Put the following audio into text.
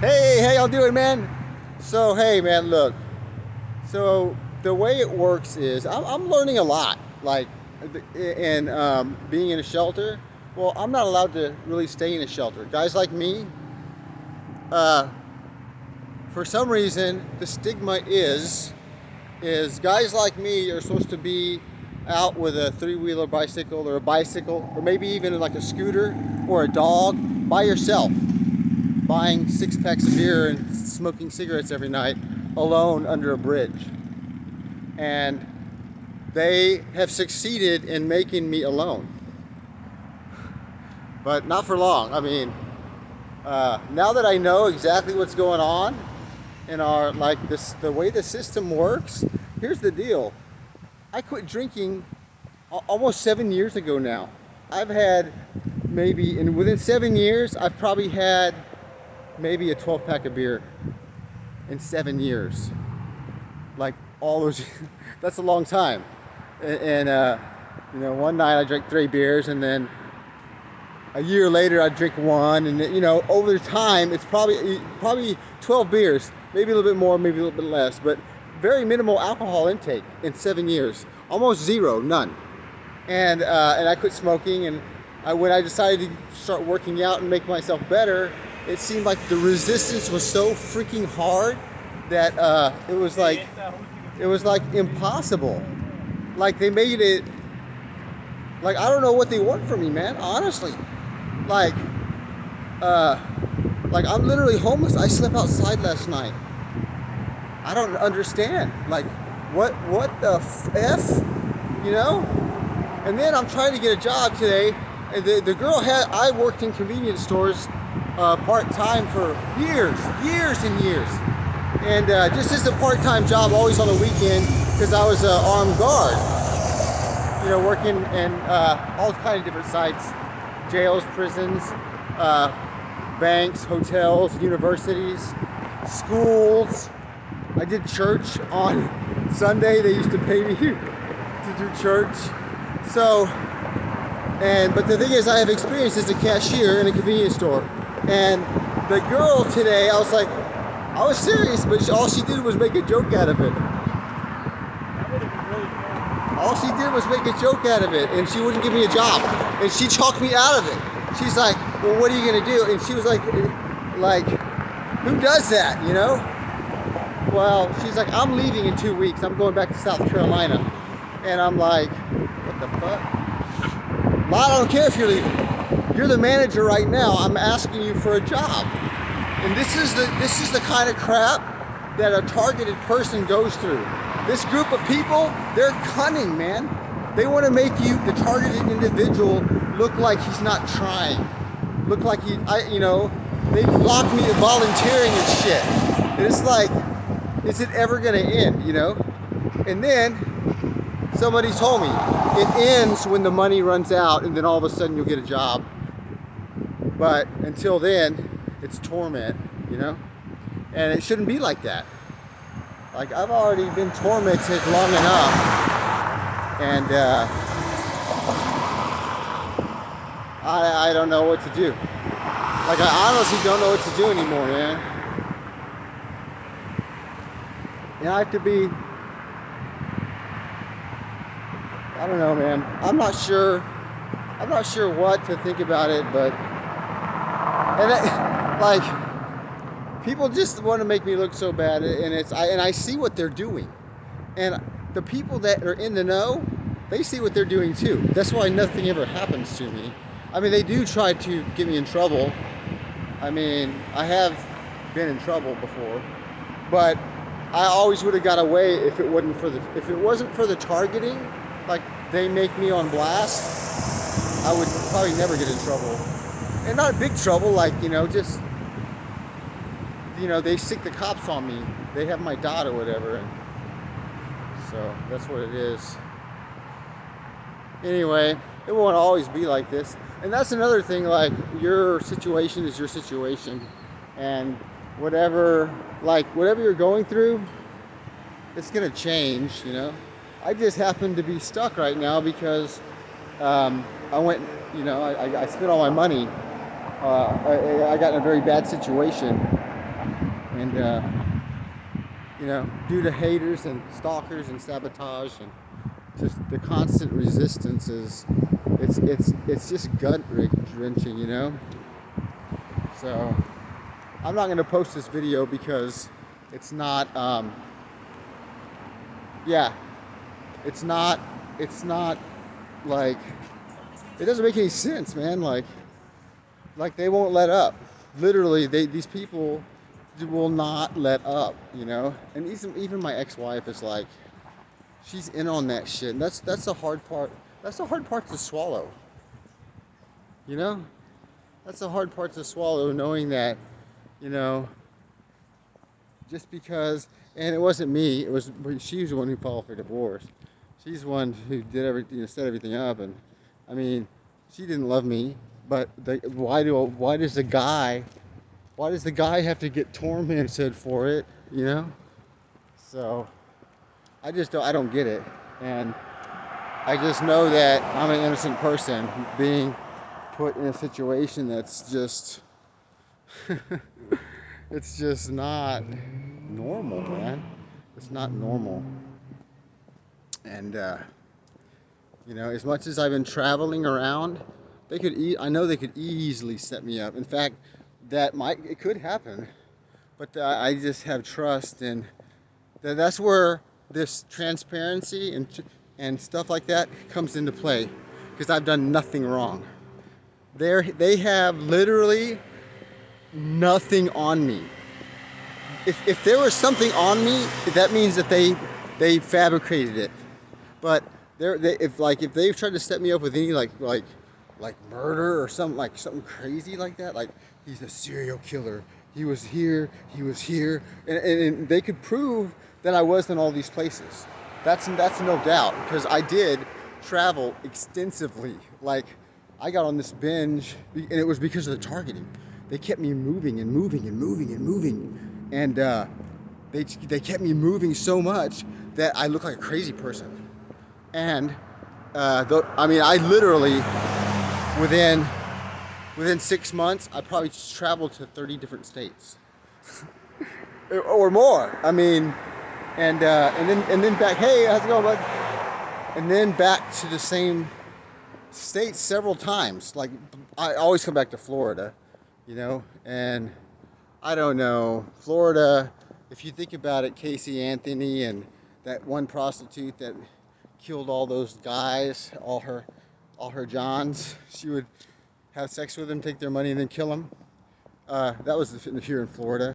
Hey, how y'all doing, man? So, hey, man, look. So, the way it works is I'm learning a lot. Like, and being in a shelter, well, I'm not allowed to really stay in a shelter. Guys like me, uh, for some reason, the stigma is guys like me are supposed to be out with a three-wheeler bicycle or a bicycle or maybe even like a scooter or a dog by yourself, buying six packs of beer and smoking cigarettes every night alone under a bridge. And they have succeeded in making me alone, but not for long. I mean, now that I know exactly what's going on in our, like, this, the way the system works, here's the deal. I quit drinking almost 7 years ago now. I've had maybe, and within 7 years, I've probably had maybe a 12 pack of beer in 7 years. Like all those, that's a long time. And one night I drank 3 beers, and then a year later I drink one, and over time it's probably 12 beers, maybe a little bit more, maybe a little bit less, but very minimal alcohol intake in 7 years, almost zero, none. And I quit smoking, and when I decided to start working out and make myself better, it seemed like the resistance was so freaking hard that it was like impossible. Like they made it like I don't know what they want from me, man. Honestly, like uh, like I'm literally homeless. I slept outside last night. I don't understand. Like what the f, you know? And then I'm trying to get a job today. And the girl I worked in convenience stores part-time for years and years. And just as a part-time job, always on the weekend, because I was an armed guard, working in all kinds of different sites, jails, prisons, banks, hotels, universities, schools. I did church on Sunday. They used to pay me to do church. So, but the thing is, I have experience as a cashier in a convenience store. And the girl today, I was serious, but all she did was make a joke out of it. All she did was make a joke out of it, and she wouldn't give me a job. And she talked me out of it. She's like, well, what are you gonna do? And she was like, who does that, Well, she's like, I'm leaving in 2 weeks. I'm going back to South Carolina. And I'm like, what the fuck? Well, I don't care if you're leaving. You're the manager right now. I'm asking you for a job. And this is the kind of crap that a targeted person goes through. This group of people, they're cunning, man. They want to make you, the targeted individual, look like he's not trying. Look like they blocked me volunteering and shit. And it's like, is it ever gonna end, And then somebody told me it ends when the money runs out, and then all of a sudden you'll get a job. But until then, it's torment, And it shouldn't be like that. Like, I've already been tormented long enough, and I don't know what to do. Like, I honestly don't know what to do anymore, man. And I have to be, I don't know, man. I'm not sure what to think about it, but people just want to make me look so bad, and I see what they're doing, and the people that are in the know, they see what they're doing too. That's why nothing ever happens to me. I mean, they do try to get me in trouble. I mean, I have been in trouble before, but I always would have got away if it wasn't for the targeting. Like, they make me on blast, I would probably never get in trouble. And not big trouble, like, just, they stick the cops on me. They have my dot or whatever. And so that's what it is. Anyway, it won't always be like this. And that's another thing, like, your situation is your situation. And whatever you're going through, it's going to change, I just happen to be stuck right now because I went, I spent all my money. I got in a very bad situation And you know, due to haters and stalkers and sabotage and just the constant resistance is, it's just gut wrenching, you know. So I'm not going to post this video because it's not yeah, it's not like, it doesn't make any sense, man. Like they won't let up. Literally, these people will not let up, you know. And even my ex-wife is like, she's in on that shit. And that's the hard part. That's the hard part to swallow. You know? That's the hard part to swallow, knowing that, you know, just because, and it wasn't me, it was, she was the one who filed for divorce. She's the one who did everything, you know, set everything up. And I mean, she didn't love me, but why does the guy have to get tormented for it, you know? So I don't get it. And I just know that I'm an innocent person being put in a situation that's just it's just not normal, man. It's not normal. And you know, as much as I've been traveling around, I know they could easily set me up. In fact, it could happen. But I just have trust, and that's where this transparency and stuff like that comes into play, because I've done nothing wrong. They have literally nothing on me. If there was something on me, that means that they fabricated it. But if they've tried to set me up with any like murder or something crazy like that, like he's a serial killer, he was here, and they could prove that I was in all these places. That's no doubt, because I did travel extensively. Like, I got on this binge, and it was because of the targeting. They kept me moving and moving and moving and moving, and they kept me moving so much that I looked like a crazy person. And I mean, I literally within 6 months, I probably traveled to 30 different states or more. I mean, and then back. Hey, how's it going, bud? And then back to the same state several times. Like, I always come back to Florida, you know. And I don't know, Florida. If you think about it, Casey Anthony and that one prostitute that killed all those guys, all her Johns. She would have sex with them, take their money, and then kill them. That was here in Florida.